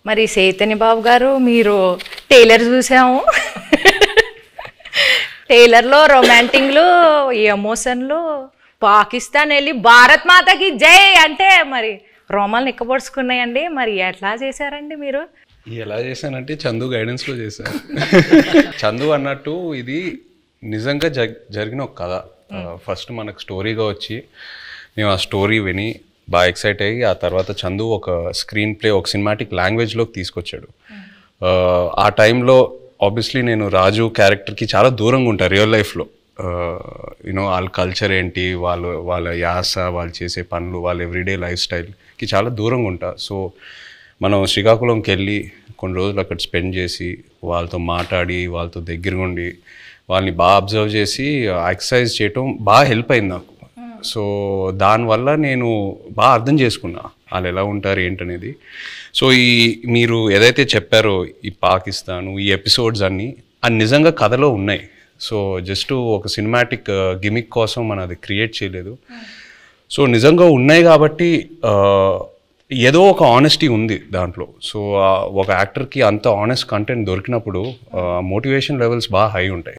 మరి చైతన్య బాబు గారు మీరు టైలర్ చూసాము. టైలర్లో రొమాంటిక్లు, ఎమోషన్లు, పాకిస్తాన్ వెళ్ళి భారత్ మాతకి జై అంటే మరి రోమాలు నిక్కబొడుచుకున్నాయండి. మరి ఎట్లా చేశారండి మీరు? ఎలా చేశానంటే చందు గైడెన్స్లో చేశాను. చందు అన్నట్టు ఇది నిజంగా జరిగిన ఒక కథ. ఫస్ట్ మనకు స్టోరీగా వచ్చి మేము ఆ స్టోరీ విని బాగా ఎక్సైట్ అయ్యి ఆ తర్వాత చందు ఒక స్క్రీన్ ప్లే ఒక సినిమాటిక్ లాంగ్వేజ్లోకి తీసుకొచ్చాడు. ఆ టైంలో ఆబ్వియస్లీ నేను రాజు క్యారెక్టర్కి చాలా దూరంగా ఉంటాను రియల్ లైఫ్లో. యూనో వాళ్ళ కల్చర్ ఏంటి, వాళ్ళ యాస, వాళ్ళు చేసే పనులు, వాళ్ళ ఎవ్రీడే లైఫ్ స్టైల్కి చాలా దూరంగా ఉంటా. సో మనం శ్రీకాకుళంకి వెళ్ళి కొన్ని రోజులు అక్కడ స్పెండ్ చేసి వాళ్ళతో మాట్లాడి వాళ్ళతో దగ్గరగా ఉండి వాళ్ళని బాగా అబ్జర్వ్ చేసి ఎక్సర్సైజ్ చేయటం బాగా హెల్ప్ అయింది నాకు. సో దానివల్ల నేను బాగా అర్థం చేసుకున్నా వాళ్ళు ఎలా ఉంటారు ఏంటనేది. సో మీరు ఏదైతే చెప్పారో ఈ పాకిస్తాను ఈ ఎపిసోడ్స్ అన్నీ అది నిజంగా కథలో ఉన్నాయి. సో జస్ట్ ఒక సినిమాటిక్ గిమిక్ కోసం మనం అది క్రియేట్ చేయలేదు. సో నిజంగా ఉన్నాయి కాబట్టి ఏదో ఒక ఆనెస్టీ ఉంది దాంట్లో. సో ఒక యాక్టర్కి అంత ఆనెస్ట్ కంటెంట్ దొరికినప్పుడు మోటివేషన్ లెవెల్స్ బాగా హై ఉంటాయి.